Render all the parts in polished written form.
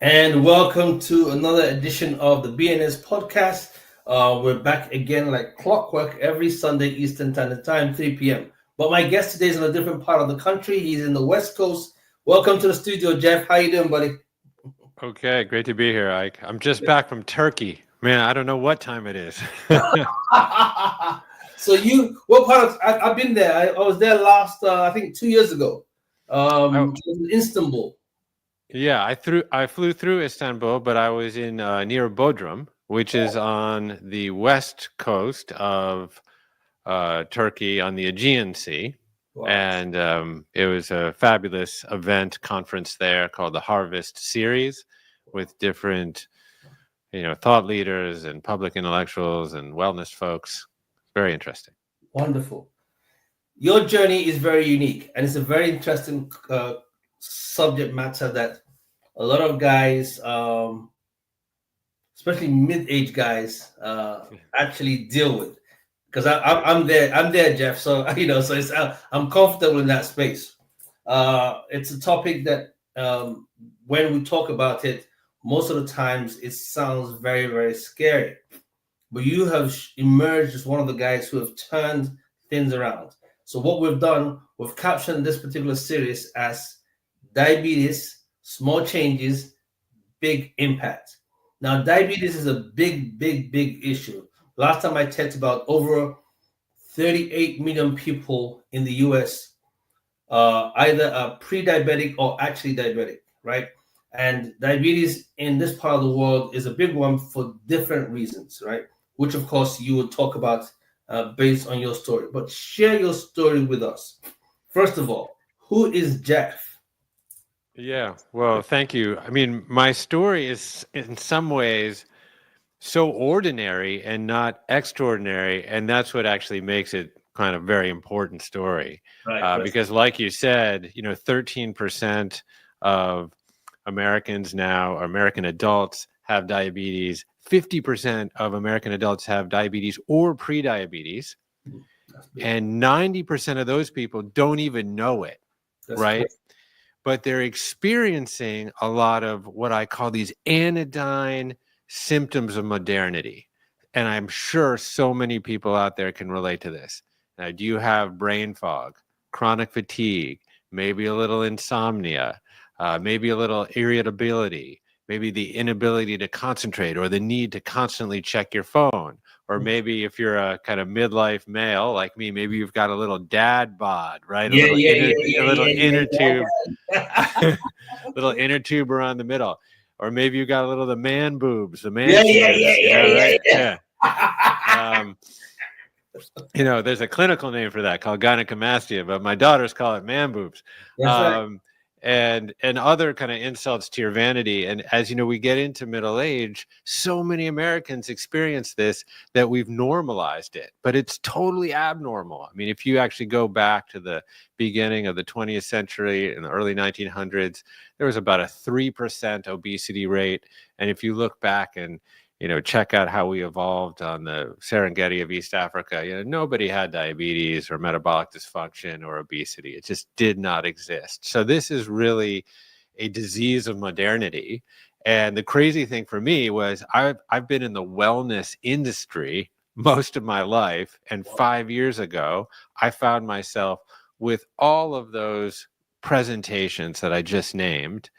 And welcome to another edition of the BNS podcast. We're back again like clockwork every Sunday Eastern Standard Time, 3 p.m. But my guest today is in a different part of the country. He's in the West Coast. Welcome to the studio, Jeff. How you doing, buddy? Okay, great to be here, Ike. I'm just back from Turkey. Man, I don't know what time it is. So what part of? I've been there. I was there last, I think, 2 years ago. I, It was in Istanbul. yeah, I flew through Istanbul, but I was in near Bodrum, which is on the west coast of Turkey on the Aegean Sea. Wow, And it was a fabulous event conference there called the Harvest Series with different, thought leaders and public intellectuals and wellness folks. Very interesting. wonderful. Your journey is very unique, and it's a very interesting subject matter that a lot of guys, especially mid-age guys, actually deal with. Because I'm there, Jeff. So so I'm comfortable in that space. It's a topic that when we talk about it, most of the times it sounds very, very scary. But you have emerged as one of the guys who have turned things around. So what we've done, we've captioned this particular series as diabetes, small changes, big impact. Now, diabetes is a big, big, big issue. Last time I checked, about over 38 million people in the US either are pre-diabetic or actually diabetic, right? And diabetes in this part of the world is a big one for different reasons, right? Which, of course, you will talk about based on your story. But share your story with us. First of all, who is Jeff? Yeah, well, thank you. I mean, my story is in some ways so ordinary and not extraordinary, and that's what actually makes it kind of very important story. Right, right. Because, like you said, 13% of Americans now, or American adults, have diabetes. 50% of American adults have diabetes or prediabetes, That's big. and 90% of those people don't even know it, That's right? crazy. But they're experiencing a lot of what I call these anodyne symptoms of modernity. And I'm sure so many people out there can relate to this. Now, do you have brain fog, chronic fatigue, maybe a little insomnia, maybe a little irritability, maybe the inability to concentrate or the need to constantly check your phone? Or maybe if you're a kind of midlife male like me, maybe you've got a little dad bod, right? Yeah, yeah, yeah, A yeah, little yeah, inner tube, yeah. little inner tube around the middle. Or maybe you got a little the man boobs, the Yeah, man yeah, yeah, chins, yeah, yeah, right? yeah. Yeah. Um, there's a clinical name for that called gynecomastia, but my daughters call it man boobs. That's right. Um, and other kind of insults to your vanity. And as you know, we get into middle age, so many Americans experience this that we've normalized it, but it's totally abnormal. I mean, if you actually go back to the beginning of the 20th century in the early 1900s, there was about a 3% obesity rate. And if you look back and check out how we evolved on the Serengeti of East Africa. Nobody had diabetes or metabolic dysfunction or obesity. It just did not exist. So this is really a disease of modernity. And the crazy thing for me was I've been in the wellness industry most of my life. And 5 years ago, I found myself with all of those presentations that I just named.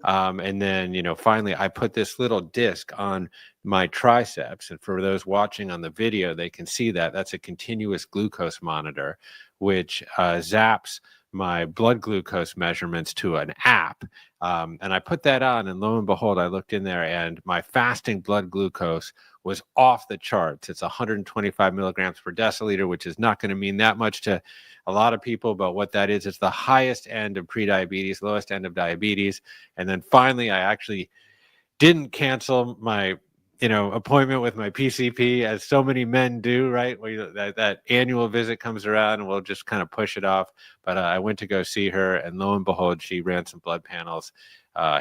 And then, finally, I put this little disc on my triceps. And for those watching on the video, they can see that that's a continuous glucose monitor, which zaps my blood glucose measurements to an app. And I put that on, and lo and behold, I looked in there, and my fasting blood glucose was off the charts. It's 125 milligrams per deciliter, which is not going to mean that much to a lot of people, but what that is, it's the highest end of prediabetes, lowest end of diabetes. And then finally, I actually didn't cancel my appointment with my PCP, as so many men do, right? That annual visit comes around and we'll just kind of push it off. But I went to go see her, and lo and behold, she ran some blood panels,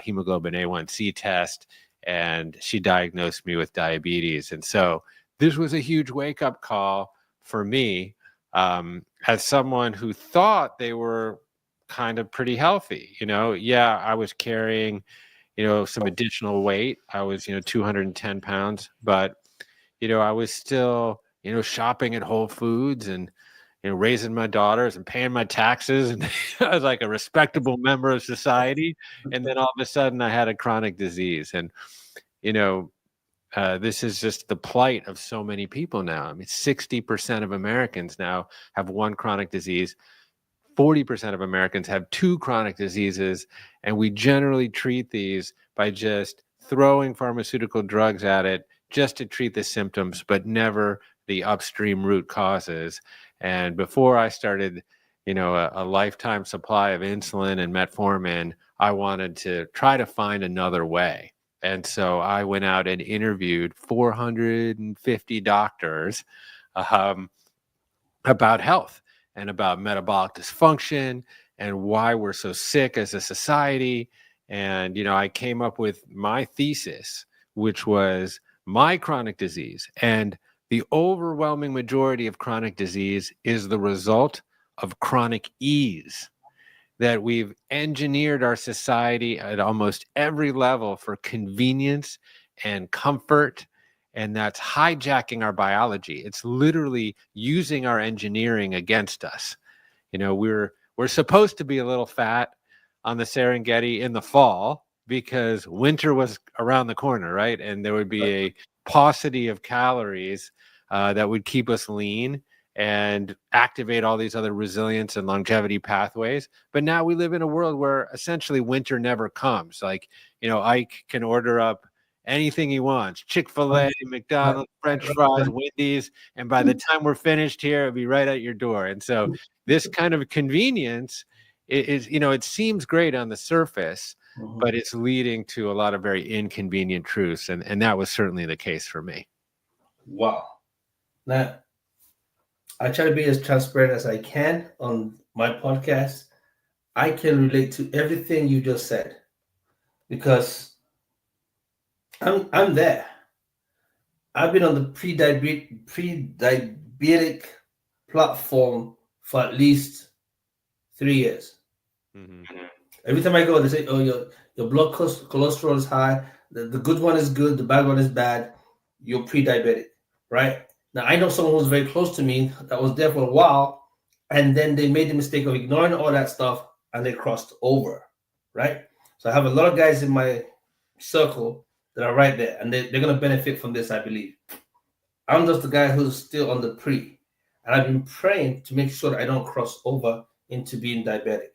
hemoglobin A1C test, and she diagnosed me with diabetes. And so this was a huge wake-up call for me, as someone who thought they were kind of pretty healthy. Yeah, I was carrying some additional weight. I was, 210 pounds, but, I was still, shopping at Whole Foods and, raising my daughters and paying my taxes. And I was like a respectable member of society. And then all of a sudden I had a chronic disease. And, this is just the plight of so many people now. I mean, 60% of Americans now have one chronic disease. 40% of Americans have two chronic diseases, and we generally treat these by just throwing pharmaceutical drugs at it just to treat the symptoms, but never the upstream root causes. And before I started, a lifetime supply of insulin and metformin, I wanted to try to find another way. And so I went out and interviewed 450 doctors about health and about metabolic dysfunction and why we're so sick as a society. And, I came up with my thesis, which was my chronic disease. And the overwhelming majority of chronic disease is the result of chronic ease, that we've engineered our society at almost every level for convenience and comfort. And that's hijacking our biology. It's literally using our engineering against us. We're supposed to be a little fat on the Serengeti in the fall because winter was around the corner, right? And there would be a paucity of calories that would keep us lean and activate all these other resilience and longevity pathways. But now we live in a world where essentially winter never comes. Like, Ike can order up anything he wants, Chick-fil-A, McDonald's, French fries, Wendy's, and by the time we're finished here, it'll be right at your door. And so this kind of convenience is, it seems great on the surface, but it's leading to a lot of very inconvenient truths. And that was certainly the case for me. Wow. Now, I try to be as transparent as I can on my podcast. I can relate to everything you just said because I'm there. I've been on the pre-diabetic platform for at least 3 years. Mm-hmm. Every time I go, they say, "Oh, your blood cholesterol is high. The good one is good. The bad one is bad. You're pre-diabetic, right?" Now I know someone who's very close to me that was there for a while, and then they made the mistake of ignoring all that stuff and they crossed over, right? So I have a lot of guys in my circle that are right there, and they're going to benefit from this, I believe. I'm just the guy who's still on the pre, and I've been praying to make sure that I don't cross over into being diabetic,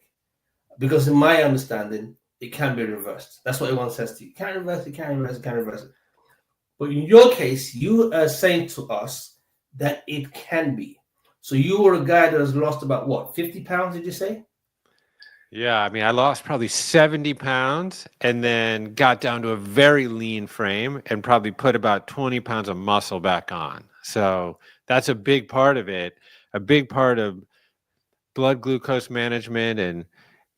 because in my understanding, it can be reversed. That's what everyone says to you. You can't reverse it, can't reverse it, can't reverse it. But in your case, you are saying to us that it can be. So you were a guy that has lost about 50 pounds, did you say? Yeah, I mean, I lost probably 70 pounds and then got down to a very lean frame and probably put about 20 pounds of muscle back on. So that's a big part of it. A big part of blood glucose management and,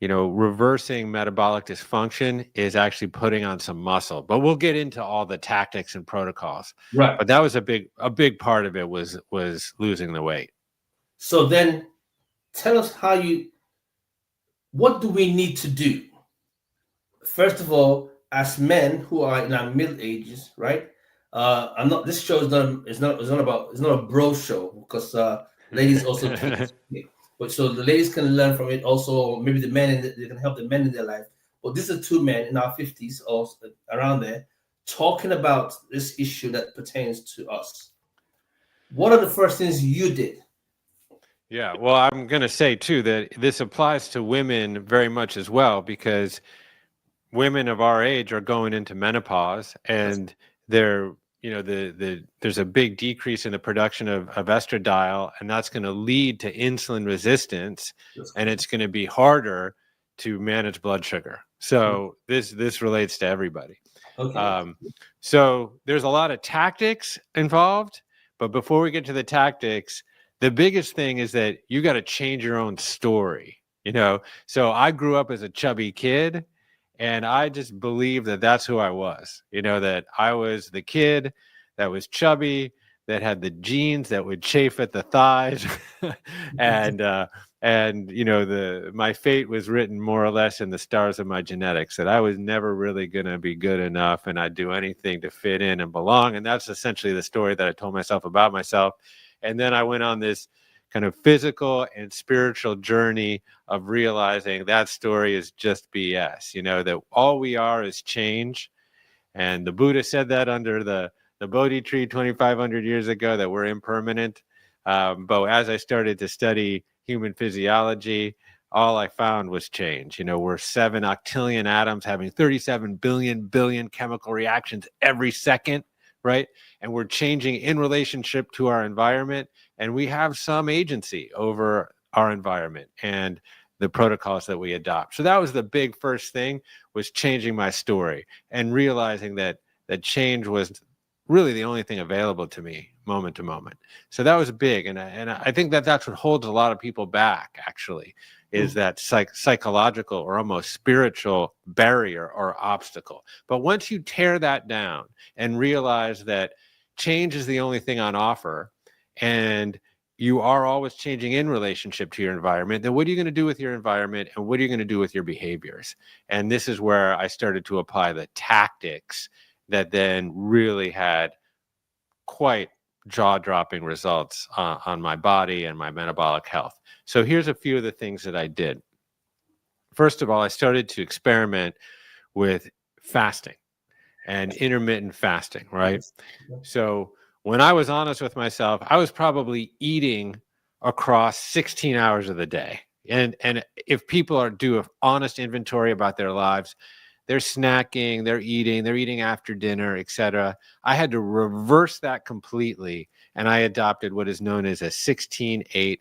reversing metabolic dysfunction is actually putting on some muscle. But we'll get into all the tactics and protocols. Right. But that was a big part of it was losing the weight. So then tell us what do we need to do? First of all, as men who are in our middle ages, right? This show is not a bro show, because ladies also but so the ladies can learn from it also. Maybe the men they can help the men in their life. But these are two men in our 50s or around there talking about this issue that pertains to us. What are the first things you did? Yeah, well, I'm going to say too that this applies to women very much as well, because women of our age are going into menopause, and they're, there's a big decrease in the production of estradiol, and that's going to lead to insulin resistance, and it's going to be harder to manage blood sugar. So this relates to everybody. Okay. So there's a lot of tactics involved, but before we get to the tactics, the biggest thing is that you got to change your own story, So I grew up as a chubby kid, and I just believed that that's who I was, that I was the kid that was chubby, that had the jeans that would chafe at the thighs, and my fate was written more or less in the stars of my genetics, that I was never really going to be good enough, and I'd do anything to fit in and belong. And that's essentially the story that I told myself about myself. And then I went on this kind of physical and spiritual journey of realizing that story is just BS, that all we are is change. And the Buddha said that under the Bodhi tree 2,500 years ago, that we're impermanent. But as I started to study human physiology, all I found was change. We're 7 octillion atoms having 37 billion chemical reactions every second, right? And we're changing in relationship to our environment, and we have some agency over our environment and the protocols that we adopt. So that was the big first thing, was changing my story and realizing that change was really the only thing available to me moment to moment. So that was big. And I think that's what holds a lot of people back, actually, is that psychological or almost spiritual barrier or obstacle. But once you tear that down and realize that change is the only thing on offer, and you are always changing in relationship to your environment, then what are you going to do with your environment, and what are you going to do with your behaviors? And this is where I started to apply the tactics that then really had quite jaw-dropping results on my body and my metabolic health. So here's a few of the things that I did. First of all, I started to experiment with fasting and intermittent fasting, right? So when I was honest with myself, I was probably eating across 16 hours of the day. And if people do an honest inventory about their lives, they're snacking, they're eating after dinner, etc. I had to reverse that completely, and I adopted what is known as a 16-8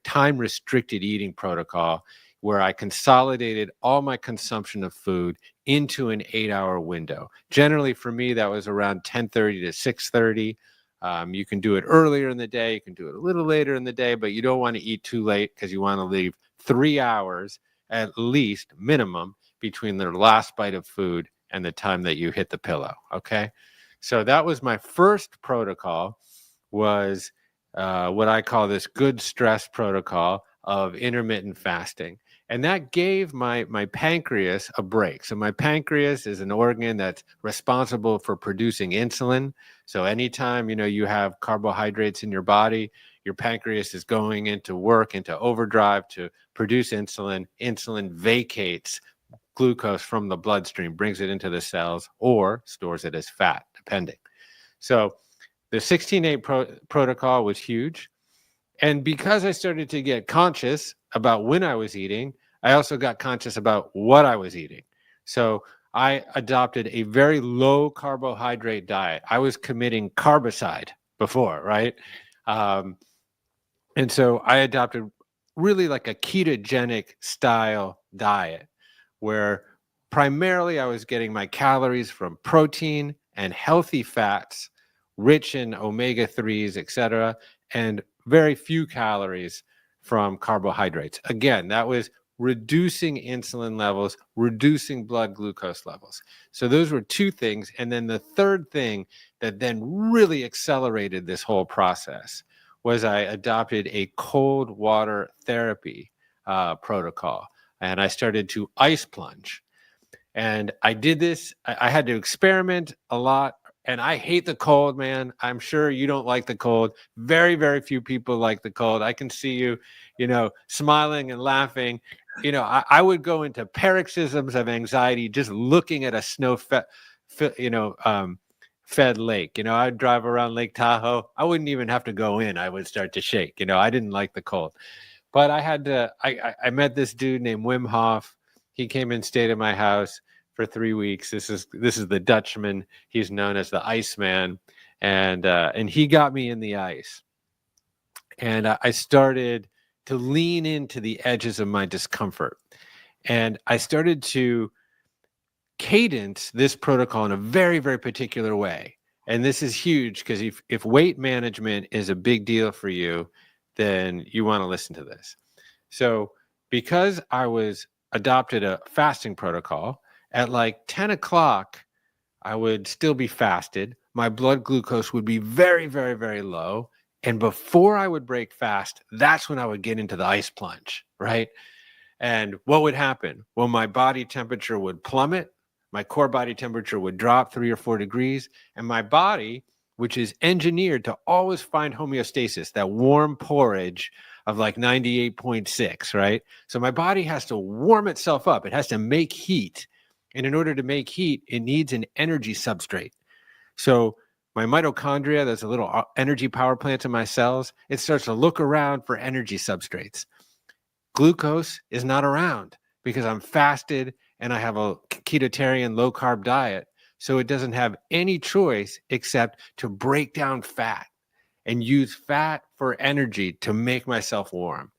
time-restricted eating protocol, where I consolidated all my consumption of food into an 8-hour window. Generally, for me, that was around 10:30 to 6:30. You can do it earlier in the day, you can do it a little later in the day, but you don't want to eat too late, because you want to leave 3 hours at least minimum between the last bite of food and the time that you hit the pillow. Okay. So that was my first protocol, was what I call this good stress protocol of intermittent fasting. And that gave my pancreas a break. So my pancreas is an organ that's responsible for producing insulin. So anytime, you have carbohydrates in your body, your pancreas is going into work, into overdrive to produce insulin. Insulin vacates glucose from the bloodstream, brings it into the cells, or stores it as fat, depending. So the 16-8 protocol was huge. And because I started to get conscious about when I was eating, I also got conscious about what I was eating. So I adopted a very low carbohydrate diet. I was committing carbicide before, right? And so I adopted really like a ketogenic style diet, where primarily I was getting my calories from protein and healthy fats, rich in omega-3s, etc., and very few calories from carbohydrates. Again, that was reducing insulin levels, reducing blood glucose levels. So those were two things. And then the third thing that then really accelerated this whole process was I adopted a cold water therapy protocol. And I started to ice plunge. And I did this. I had to experiment a lot. And I hate the cold, man. I'm sure you don't like the cold. Very, very few people like the cold. I can see you, smiling and laughing. I would go into paroxysms of anxiety just looking at a snow-fed lake. I'd drive around Lake Tahoe. I wouldn't even have to go in. I would start to shake. I didn't like the cold. But I had to, I met this dude named Wim Hof. He came and stayed at my house for 3 weeks. This is the Dutchman. He's known as the Iceman. And he got me in the ice. And I started to lean into the edges of my discomfort. And I started to cadence this protocol in a very, very particular way. And this is huge, because if weight management is a big deal for you, then you want to listen to this. So because I was adopted a fasting protocol, at like 10 o'clock, I would still be fasted, my blood glucose would be very, very, very low. And before I would break fast, that's when I would get into the ice plunge, right? And what would happen? Well, my body temperature would plummet, my core body temperature would drop 3 or 4 degrees, and my body, which is engineered to always find homeostasis, that warm porridge of like 98.6, right? So my body has to warm itself up. It has to make heat. And in order to make heat, it needs an energy substrate. So my mitochondria, there's a little energy power plant in my cells. It starts to look around for energy substrates. Glucose is not around because I'm fasted and I have a ketotarian low carb diet. So it doesn't have any choice except to break down fat and use fat for energy to make myself warm.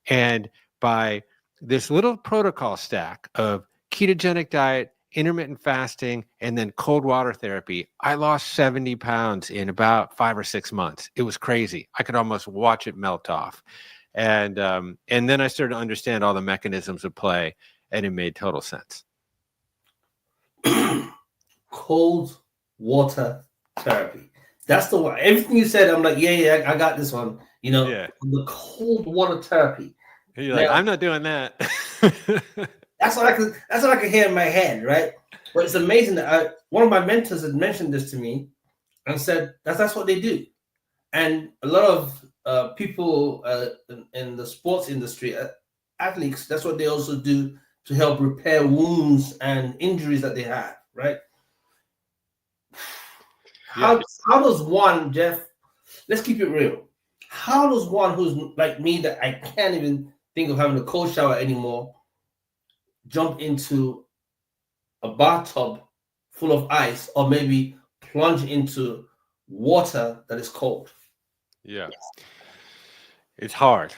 And by this little protocol stack of ketogenic diet, intermittent fasting, and then cold water therapy, I lost 70 pounds in about 5 or 6 months. It was crazy. I could almost watch it melt off. And then I started to understand all the mechanisms at play, and it made total sense. Cold water therapy. That's the one. Everything you said, I'm like, yeah, I got this one. You know, the cold water therapy. You're like, I'm not doing that. That's what I can hear in my head, right? But it's amazing that one of my mentors had mentioned this to me and said that's what they do. And a lot of people in the sports industry, athletes, that's what they also do to help repair wounds and injuries that they have, right? How does one, Jeff, let's keep it real. How does one who's like me that I can't even think of having a cold shower anymore jump into a bathtub full of ice or maybe plunge into water that is cold? Yeah. It's hard,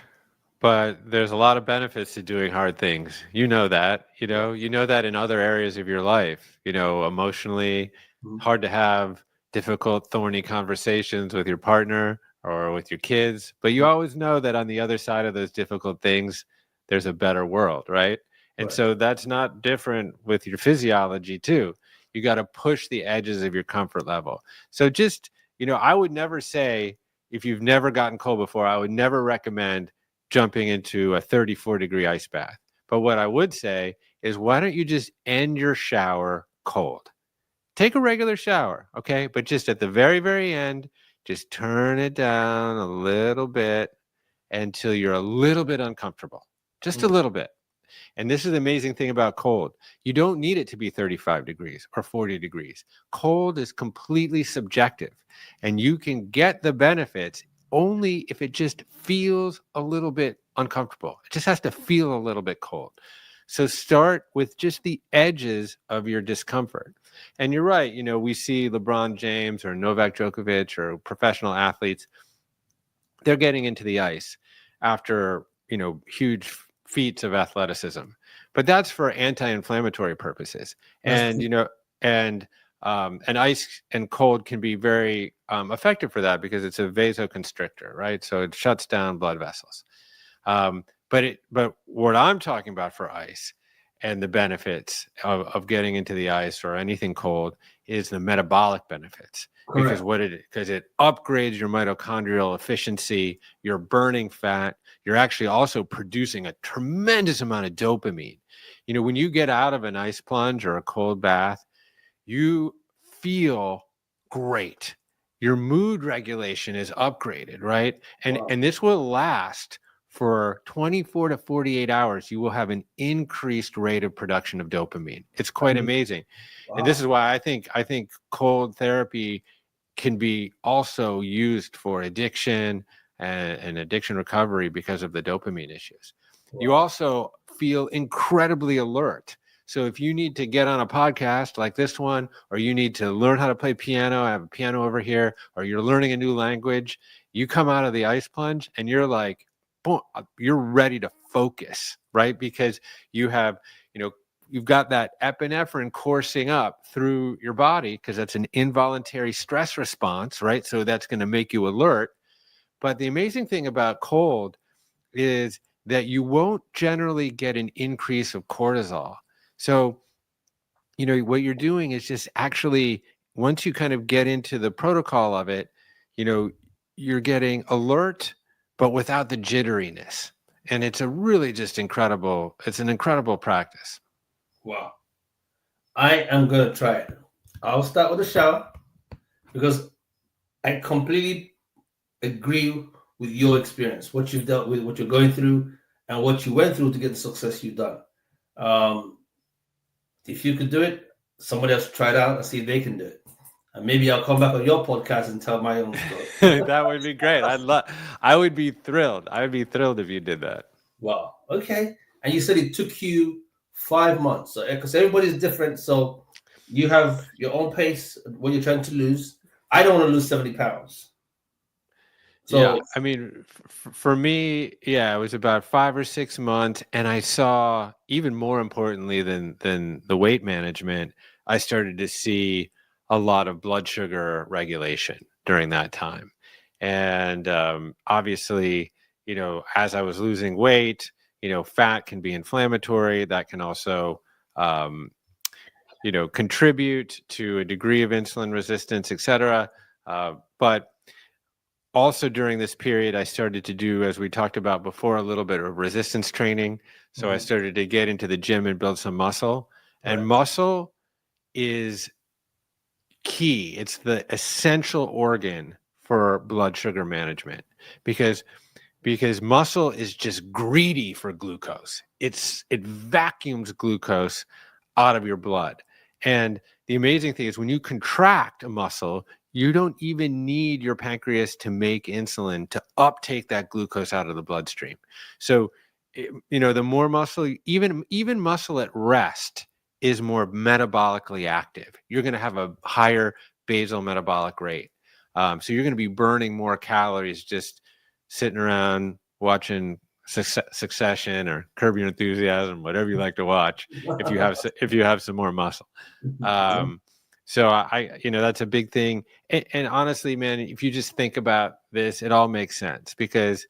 but there's a lot of benefits to doing hard things. You know that, you know that in other areas of your life, emotionally, hard to have difficult, thorny conversations with your partner or with your kids, but you always know that on the other side of those difficult things, there's a better world, right? And so that's not different with your physiology too. You got to push the edges of your comfort level. So just, I would never say, if you've never gotten cold before, I would never recommend jumping into a 34-degree ice bath. But what I would say is, why don't you just end your shower cold? Take a regular shower, okay? But just at the very, very end, just turn it down a little bit until you're a little bit uncomfortable, just a little bit. And this is the amazing thing about cold. You don't need it to be 35 degrees or 40 degrees. Cold is completely subjective, and you can get the benefits only if it just feels a little bit uncomfortable. It just has to feel a little bit cold. So start with just the edges of your discomfort. And you're right, we see LeBron James or Novak Djokovic or professional athletes, they're getting into the ice after, huge feats of athleticism, but that's for anti-inflammatory purposes. And ice and cold can be very effective for that because it's a vasoconstrictor, right? So it shuts down blood vessels. But what I'm talking about for ice and the benefits of getting into the ice or anything cold is the metabolic benefits. Correct. Because it upgrades your mitochondrial efficiency, you're burning fat, you're actually also producing a tremendous amount of dopamine. When you get out of an ice plunge or a cold bath, you feel great. Your mood regulation is upgraded, right? And this will last for 24 to 48 hours. You will have an increased rate of production of dopamine. It's quite amazing. Wow. And this is why I think cold therapy can be also used for addiction and addiction recovery because of the dopamine issues. Wow. You also feel incredibly alert. So if you need to get on a podcast like this one, or you need to learn how to play piano, I have a piano over here, or you're learning a new language, you come out of the ice plunge and you're like, boom, you're ready to focus, right? Because you have, you've got that epinephrine coursing up through your body because that's an involuntary stress response, right? So that's going to make you alert. But the amazing thing about cold is that you won't generally get an increase of cortisol. So, what you're doing is just actually once you kind of get into the protocol of it, you're getting alert, but without the jitteriness. And it's a really just incredible, it's an incredible practice. Wow. I am going to try it. I'll start with a shower because I completely agree with your experience, what you've dealt with, what you're going through, and what you went through to get the success you've done. If you could do it, somebody else try it out and see if they can do it. And maybe I'll come back on your podcast and tell my own story. That would be great. I would be thrilled. I would be thrilled if you did that. Wow. Okay. And you said it took you 5 months. So, because everybody's different. So you have your own pace when you're trying to lose. I don't want to lose 70 pounds. So, yeah, I mean, for me, it was about 5 or 6 months, and I saw, even more importantly than the weight management, I started to see a lot of blood sugar regulation during that time. And obviously, as I was losing weight, fat can be inflammatory. That can also, contribute to a degree of insulin resistance, et cetera. But also during this period, I started to do, as we talked about before, a little bit of resistance training. So I started to get into the gym and build some muscle. And muscle is key. It's the essential organ for blood sugar management because muscle is just greedy for glucose. It vacuums glucose out of your blood. And the amazing thing is when you contract a muscle, you don't even need your pancreas to make insulin to uptake that glucose out of the bloodstream. So, the more muscle, even muscle at rest is more metabolically active. You're going to have a higher basal metabolic rate. So you're going to be burning more calories just sitting around watching Succession or Curb Your Enthusiasm, whatever you like to watch, if you have some more muscle. So I that's a big thing. And honestly, man, if you just think about this, it all makes sense because,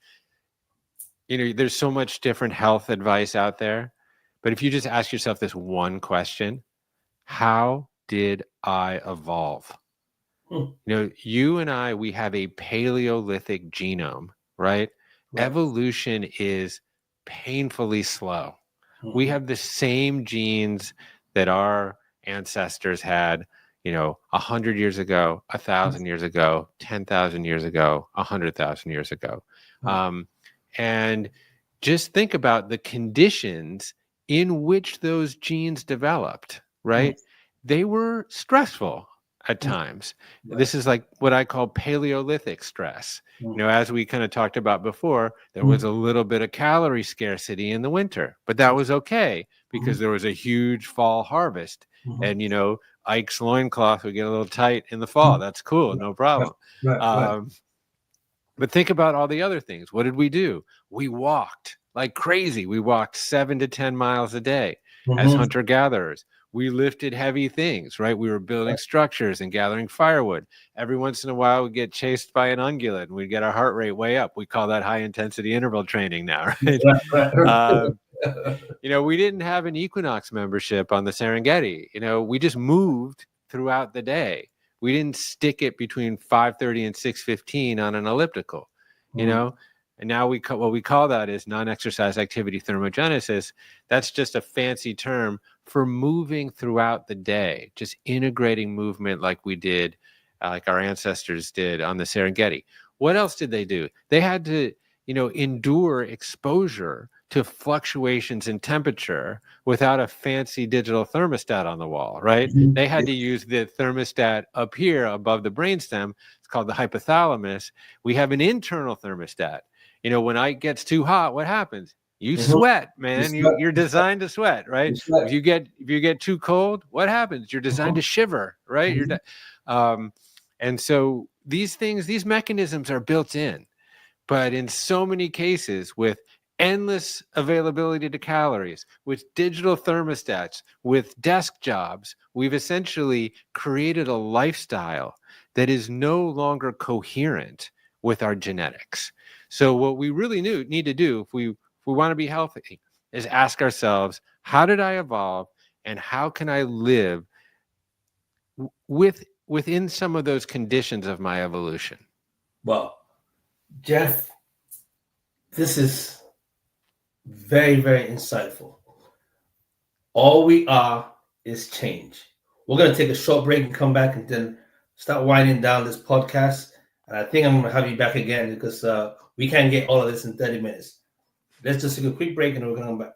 there's so much different health advice out there. But if you just ask yourself this one question, how did I evolve? You and I, we have a Paleolithic genome, right? Evolution is painfully slow. We have the same genes that our ancestors had, 100 years ago, 1,000 years ago, 10,000 years ago, 100,000 years ago. And just think about the conditions in which those genes developed, right? They were stressful at times. This is like what I call Paleolithic stress. As we kind of talked about before, there was a little bit of calorie scarcity in the winter, but that was okay because there was a huge fall harvest. And, Ike's loincloth would get a little tight in the fall. That's cool. No problem. But think about all the other things. What did we do? We walked like crazy. We walked 7 to 10 miles a day as hunter-gatherers. We lifted heavy things, right? We were building structures and gathering firewood. Every once in a while, we'd get chased by an ungulate and we'd get our heart rate way up. We call that high-intensity interval training now, right? We didn't have an Equinox membership on the Serengeti. We just moved throughout the day. We didn't stick it between 5:30 and 6:15 on an elliptical, And now what we call that is non-exercise activity thermogenesis. That's just a fancy term for moving throughout the day, just integrating movement like we did, like our ancestors did on the Serengeti. What else did they do? They had to, endure exposure to fluctuations in temperature without a fancy digital thermostat on the wall, right? They had to use the thermostat up here above the brainstem. It's called the hypothalamus. We have an internal thermostat. When it gets too hot, what happens? You sweat, man. You're designed to sweat, right? If you get too cold, what happens? You're designed to shiver, right? And so these mechanisms are built in, but in so many cases with endless availability to calories, with digital thermostats, with desk jobs, we've essentially created a lifestyle that is no longer coherent with our genetics. So what we really need to do if we want to be healthy is ask ourselves, how did I evolve and how can I live with within some of those conditions of my evolution. Well, Jeff, this is very, very insightful. All we are is change. We're going to take a short break and come back and then start winding down this podcast. And I think I'm going to have you back again because we can't get all of this in 30 minutes. Let's just take a quick break and then we're going to come back.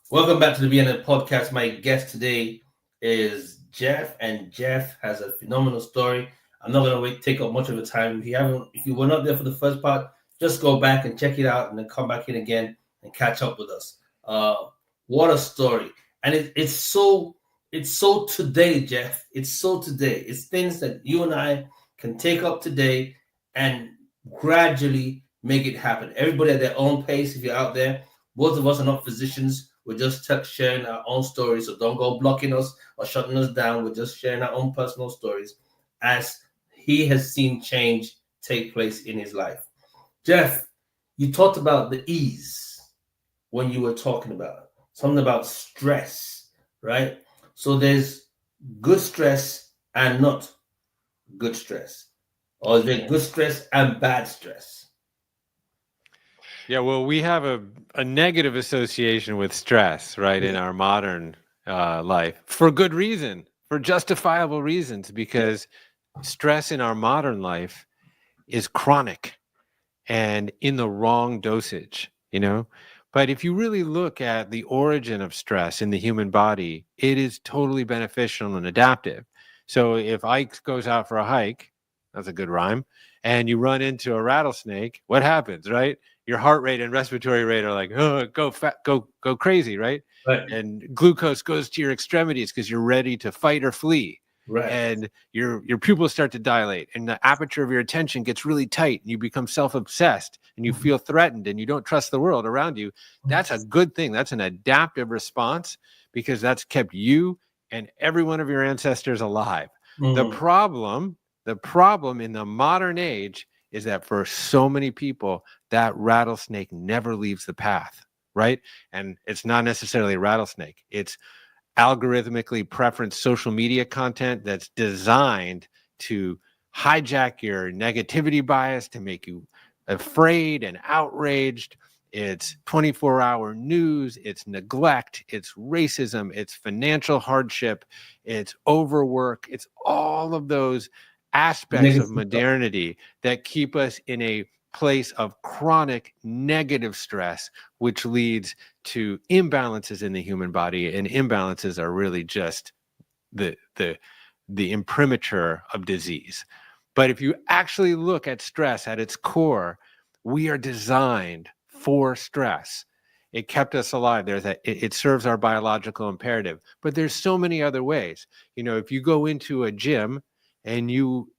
Welcome back to the BNN podcast. My guest today is Jeff, and Jeff has a phenomenal story. I'm not going to take up much of the time. If you were not there for the first part, just go back and check it out, and then come back in again and catch up with us. What a story! And it's so today, Jeff. It's so today. It's things that you and I can take up today and gradually make it happen. Everybody at their own pace. If you're out there, both of us are not physicians. We're just sharing our own stories, so don't go blocking us or shutting us down. We're just sharing our own personal stories as he has seen change take place in his life. Jeff, you talked about the ease when you were talking about something about stress, right? So there's good stress and not good stress. Or is there good stress and bad stress? Yeah, well, we have a negative association with stress, right, in our modern life for good reason, for justifiable reasons, because stress in our modern life is chronic and in the wrong dosage, But if you really look at the origin of stress in the human body, it is totally beneficial and adaptive. So if Ike goes out for a hike, that's a good rhyme, and you run into a rattlesnake, what happens, right? Your heart rate and respiratory rate are like, oh, go crazy, right? Right. And glucose goes to your extremities because you're ready to fight or flee. Right. And your pupils start to dilate, and the aperture of your attention gets really tight, and you become self-obsessed, and you feel threatened, and you don't trust the world around you. That's a good thing. That's an adaptive response because that's kept you and every one of your ancestors alive. The problem in the modern age is that for so many people, that rattlesnake never leaves the path, right? And it's not necessarily a rattlesnake. It's algorithmically preferenced social media content that's designed to hijack your negativity bias, to make you afraid and outraged. It's 24-hour news, it's neglect, it's racism, it's financial hardship, it's overwork, it's all of those aspects of modernity that keep us in a place of chronic negative stress, which leads to imbalances in the human body, and imbalances are really just the imprimatur of disease. But if you actually look at stress at its core, we are designed for stress. It kept us alive. It serves our biological imperative, but there's so many other ways. If you go into a gym and you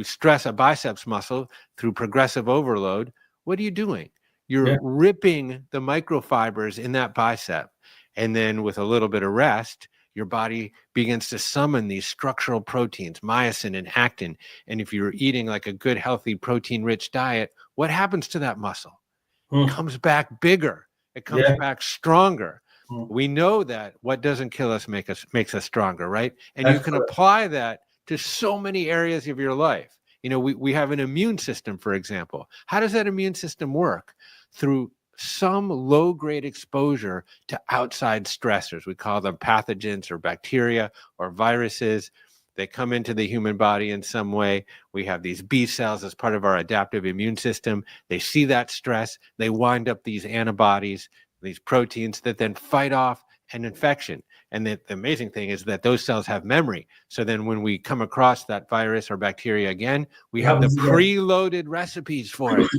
stress a biceps muscle through progressive overload, what are you doing? You're ripping the microfibers in that bicep. And then with a little bit of rest, your body begins to summon these structural proteins, myosin and actin. And if you're eating like a good, healthy, protein-rich diet, what happens to that muscle? It comes back bigger. It comes back stronger. We know that what doesn't kill us makes us stronger, right? And you can apply that to so many areas of your life. We have an immune system, for example. How does that immune system work? Through some low-grade exposure to outside stressors. We call them pathogens or bacteria or viruses. They come into the human body in some way. We have these B cells as part of our adaptive immune system. They see that stress. They wind up these antibodies, these proteins that then fight off an infection. And the amazing thing is that those cells have memory. So then when we come across that virus or bacteria again, we have the preloaded recipes for it,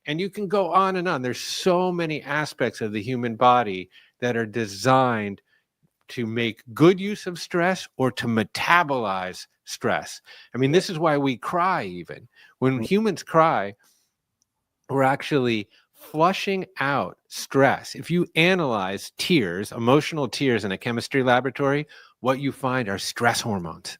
and you can go on and on. There's so many aspects of the human body that are designed to make good use of stress or to metabolize stress. I mean, this is why we cry even. When humans cry, we're actually flushing out stress. If you analyze tears, emotional tears in a chemistry laboratory, what you find are stress hormones.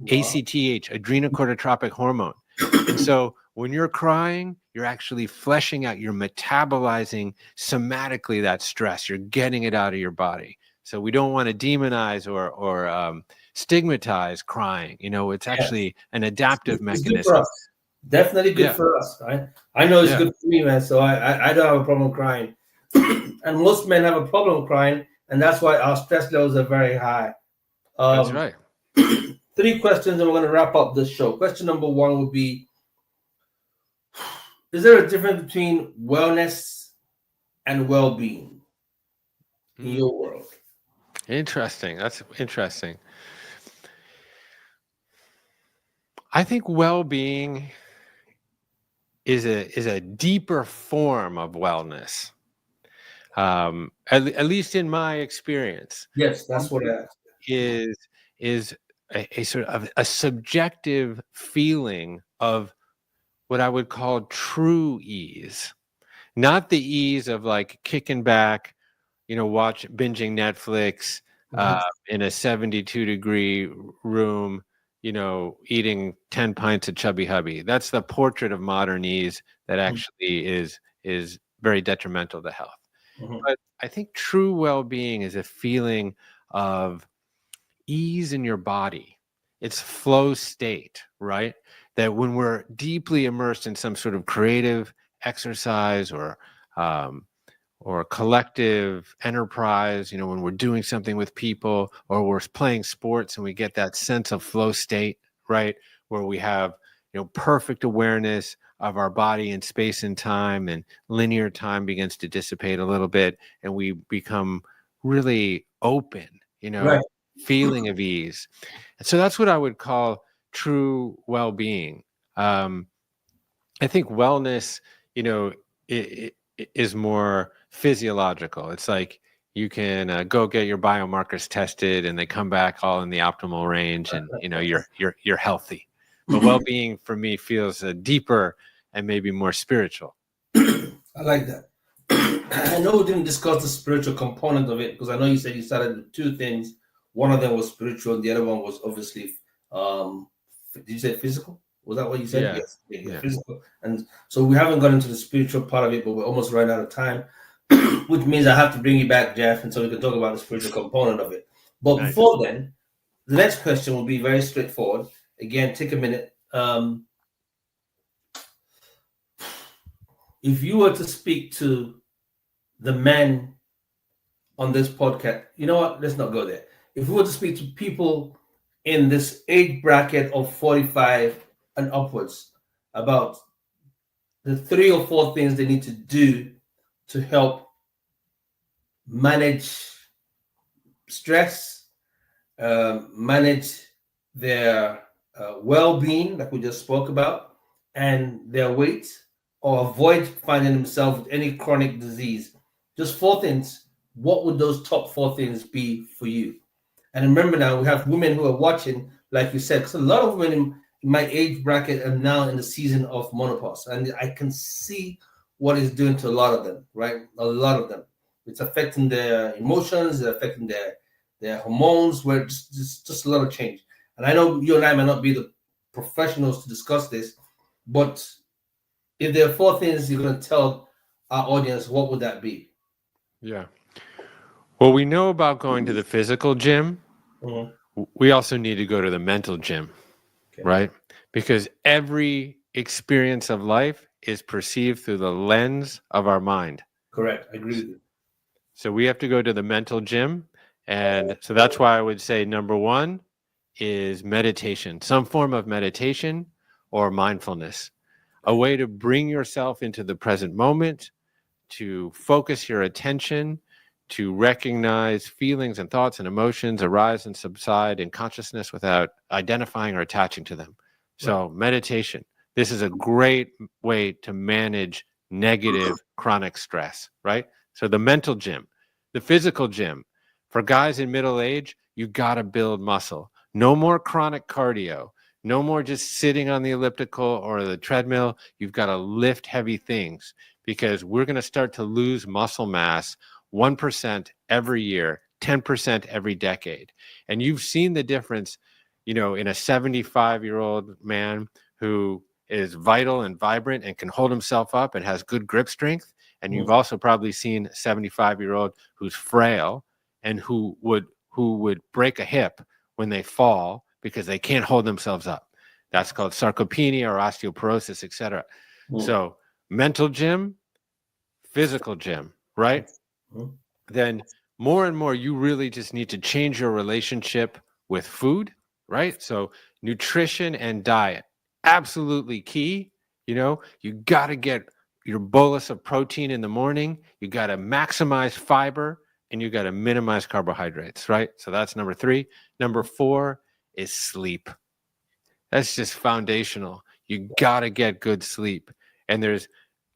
ACTH, adrenocorticotropic hormone. And so when you're crying, you're actually fleshing out, you're metabolizing somatically that stress. You're getting it out of your body. So we don't want to demonize or stigmatize crying. It's actually an adaptive It's mechanism. good for us. Definitely good for us. I know it's good for me, man. So I don't have a problem crying. And most men have a problem crying, and that's why our stress levels are very high. That's right. 3 questions, and we're going to wrap up this show. Question number 1 would be, is there a difference between wellness and well-being in your world? Interesting. That's interesting. I think well-being is a deeper form of wellness. At least in my experience. Yes, that's what I asked. Is a sort of a subjective feeling of what I would call true ease, not the ease of like kicking back, binging Netflix in a 72-degree room, eating 10 pints of Chubby Hubby. That's the portrait of modern ease that actually is very detrimental to health. But I think true well-being is a feeling of ease in your body. It's flow state, right? That when we're deeply immersed in some sort of creative exercise or collective enterprise, when we're doing something with people or we're playing sports and we get that sense of flow state, right? Where we have, perfect awareness of our body in space and time, and linear time begins to dissipate a little bit, and we become really open, Right. feeling of ease. And so that's what I would call true well-being. I think wellness, it is more physiological. It's like you can go get your biomarkers tested and they come back all in the optimal range, and you're healthy. But well-being for me feels deeper and maybe more spiritual. I like that. I know we didn't discuss the spiritual component of it, because I know you said you started with 2 things. One of them was spiritual, the other one was obviously did you say physical? Was that what you said? Yeah. Yes. Yeah. Physical. And so we haven't got into the spiritual part of it, but we're almost running out of time, which means I have to bring you back, Jeff, and so we can talk about the spiritual component of it. But Nice. before then, the next question will be very straightforward. Again, take a minute. If you were to speak to the men on this podcast, you know what? Let's not go there. If we were to speak to people in this age bracket of 45 and upwards about the 3 or 4 things they need to do to help manage stress, manage their well-being, like we just spoke about, and their weight, or avoid finding themselves with any chronic disease. Just 4 things. What would those top 4 things be for you? And remember, now we have women who are watching, like you said, because a lot of women in my age bracket are now in the season of menopause, and I can see what it's doing to a lot of them, right? A lot of them. It's affecting their emotions, it's affecting their hormones, where just a lot of change. And I know you and I might not be the professionals to discuss this, but if there are 4 things you're going to tell our audience, what would that be? Yeah. Well, we know about going to the physical gym. We also need to go to the mental gym, right? Because every experience of life is perceived through the lens of our mind. Correct. I agree with you. So we have to go to the mental gym. And so that's why I would say number 1 is meditation, some form of meditation or mindfulness, a way to bring yourself into the present moment, to focus your attention, to recognize feelings and thoughts and emotions arise and subside in consciousness without identifying or attaching to them. So meditation, this is a great way to manage negative chronic stress, right? So the mental gym, the physical gym. For guys in middle age, you got to build muscle. No more chronic cardio. No more just sitting on the elliptical or the treadmill. You've got to lift heavy things, because we're going to start to lose muscle mass 1% every year, 10% every decade. And you've seen the difference, in a 75-year-old man who is vital and vibrant and can hold himself up and has good grip strength. And you've also probably seen a 75-year-old who's frail and who would break a hip when they fall because they can't hold themselves up. That's called sarcopenia or osteoporosis, etc. So mental gym, physical gym, right? Then more and more, you really just need to change your relationship with food, right? So nutrition and diet, absolutely key. You got to get your bolus of protein in the morning. You got to maximize fiber and you got to minimize carbohydrates, right? So that's number 3. Number 4 is sleep. That's just foundational. You got to get good sleep. And there's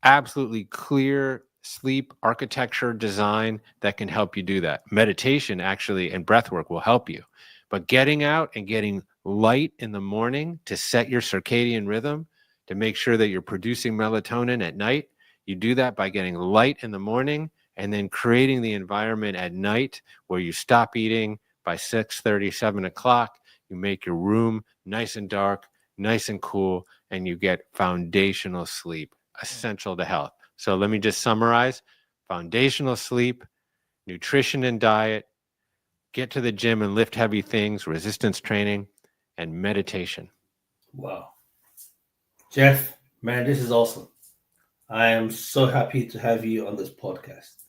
absolutely clear sleep architecture design that can help you do that. Meditation actually and breath work will help you. But getting out and getting light in the morning to set your circadian rhythm, to make sure that you're producing melatonin at night, you do that by getting light in the morning and then creating the environment at night where you stop eating by 6:30, 7 o'clock. You make your room nice and dark, nice and cool, and you get foundational sleep, essential to health. So let me just summarize: foundational sleep, nutrition and diet, get to the gym and lift heavy things, resistance training, and meditation. Wow. Jeff, man, this is awesome. I am so happy to have you on this podcast.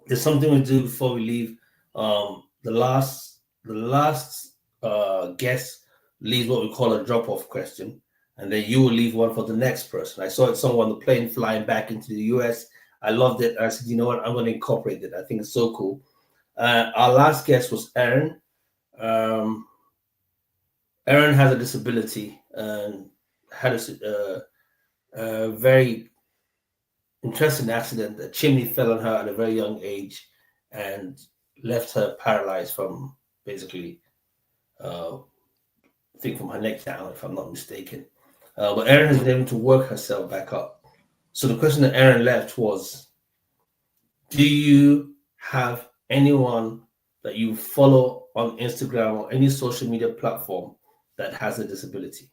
There's something we do before we leave. The last guest leaves what we call a drop-off question, and then you will leave one for the next person. I saw it somewhere on the plane flying back into the US. I loved it. I said, you know what? I'm going to incorporate it. I think it's so cool. Our last guest was Aaron. Aaron has a disability and had a very interesting accident. A chimney fell on her at a very young age and left her paralyzed from basically, I think from her neck down, if I'm not mistaken. But Aaron has been able to work herself back up. So the question that Aaron left was, do you have anyone that you follow on Instagram or any social media platform that has a disability?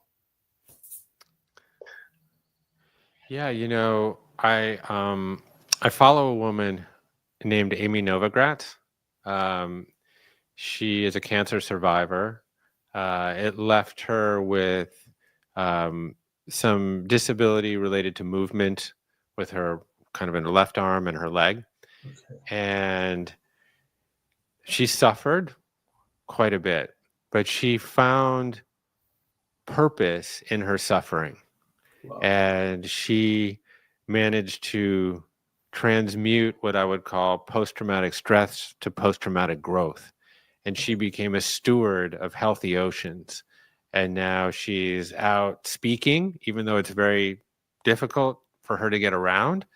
Yeah, I follow a woman named Amy Novogratz. She is a cancer survivor. It left her with some disability related to movement with her kind of in her left arm and her leg. Okay. And she suffered quite a bit, but she found purpose in her suffering. Wow. And she managed to transmute what I would call post-traumatic stress to post-traumatic growth. And she became a steward of healthy oceans. And now she's out speaking, even though it's very difficult for her to get around.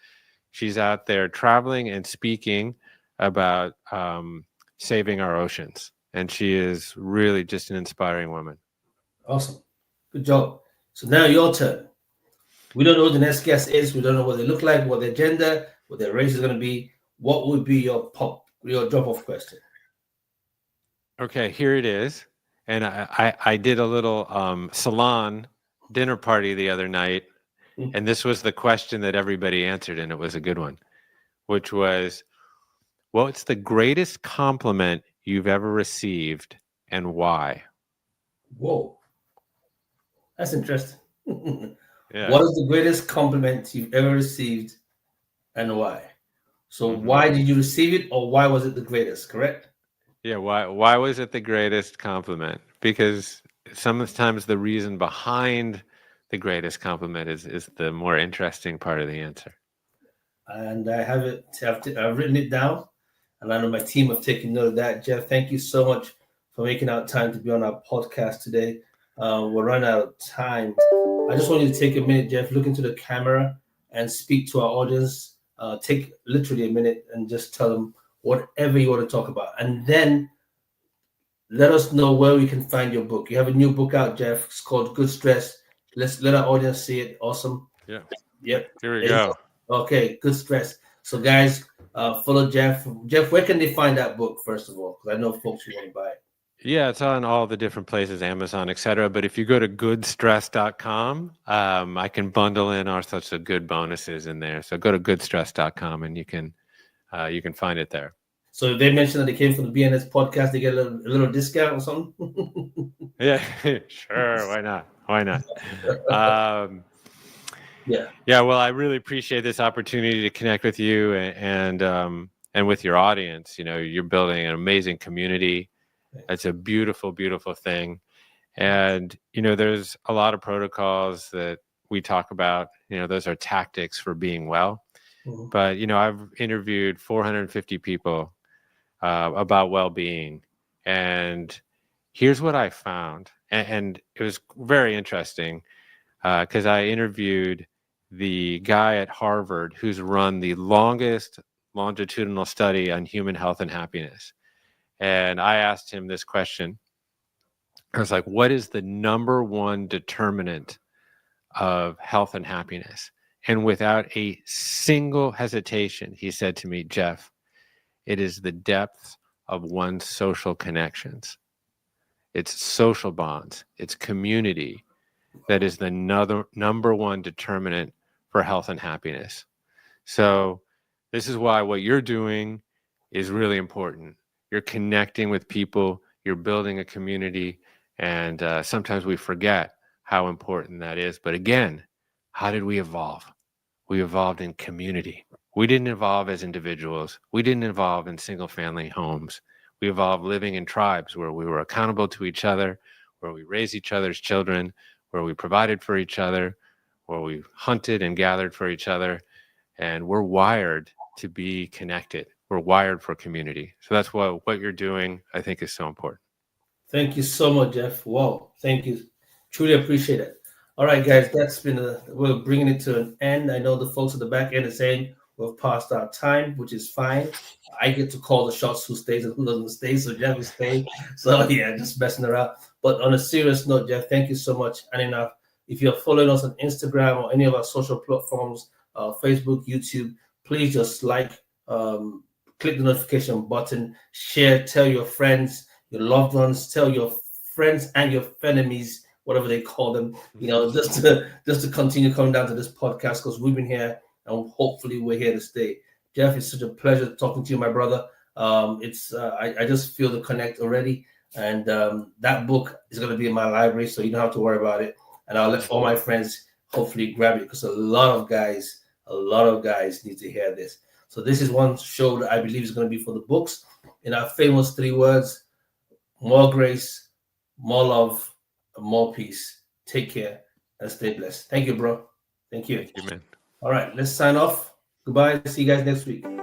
She's out there traveling and speaking about saving our oceans. And she is really just an inspiring woman. Awesome. Good job. So now your turn. We don't know who the next guest is. We don't know what they look like, what their gender, what their race is going to be. What would be your drop-off question? Okay, here it is. And I did a little salon dinner party the other night. And this was the question that everybody answered, and it was a good one, which was, what's the greatest compliment you've ever received and why? Whoa. That's interesting. Yeah. What is the greatest compliment you've ever received and why? So why did you receive it, or why was it the greatest, correct? Yeah, why was it the greatest compliment? Because sometimes the reason behind the greatest compliment is the more interesting part of the answer. And I have it. I've written it down, and I know my team have taken note of that. Jeff, thank you so much for making out time to be on our podcast today. We're running out of time. I just want you to take a minute, Jeff, look into the camera and speak to our audience. Take literally a minute and just tell them whatever you want to talk about. And then let us know where we can find your book. You have a new book out, Jeff. It's called Good Stress. Let's let our audience see it. Awesome. Yeah. Yep. Here we go. Okay, Good Stress. So guys, follow Jeff. Jeff, where can they find that book, first of all? Because I know folks who want to buy it. Yeah, it's on all the different places, Amazon, etc. But if you go to goodstress.com, I can bundle in all sorts of good bonuses in there. So go to goodstress.com and you can find it there. So if they mention that they came from the BNS podcast, they get a little discount or something. Yeah, sure. Why not? Why not? Yeah. Yeah. Well, I really appreciate this opportunity to connect with you and with your audience. You know, you're building an amazing community. It's a beautiful, beautiful thing. And, you know, there's a lot of protocols that we talk about, you know, those are tactics for being well. Mhm. But, you know, I've interviewed 450 people about well-being. And here's what I found. And it was very interesting because I interviewed the guy at Harvard who's run the longest longitudinal study on human health and happiness. And I asked him this question. I was like, what is the number one determinant of health and happiness? And without a single hesitation, he said to me, Jeff, it is the depth of one's social connections. It's social bonds, it's community that is the number one determinant for health and happiness. So this is why what you're doing is really important. You're connecting with people, you're building a community, and sometimes we forget how important that is. But again, how did we evolve? We evolved in community. We didn't evolve as individuals. We didn't evolve in single family homes. We evolved living in tribes where we were accountable to each other, where we raised each other's children, where we provided for each other, where we hunted and gathered for each other. And we're wired to be connected. We're wired for community. So that's what you're doing, I think, is so important. Thank you so much, Jeff. Wow. Thank you. Truly appreciate it. All right, guys, that's been we're bringing it to an end. I know the folks at the back end are saying we've passed our time, which is fine. I get to call the shots who stays and who doesn't stay. So Jeff is staying. So yeah, just messing around. But on a serious note, Jeff, thank you so much. And if you're following us on Instagram or any of our social platforms, Facebook, YouTube, please just click the notification button, share, tell your friends, your loved ones, tell your friends and your frenemies, whatever they call them, you know, just to continue coming down to this podcast because we've been here and hopefully we're here to stay. Jeff, it's such a pleasure talking to you, my brother. I just feel the connect already, and that book is going to be in my library, so you don't have to worry about it. And I'll let all my friends hopefully grab it because a lot of guys need to hear this. So this is one show that I believe is going to be for the books. In our famous 3 words: more grace, more love, and more peace. Take care and stay blessed. Thank you, bro. Thank you. Thank you, man. All right, let's sign off. Goodbye. See you guys next week.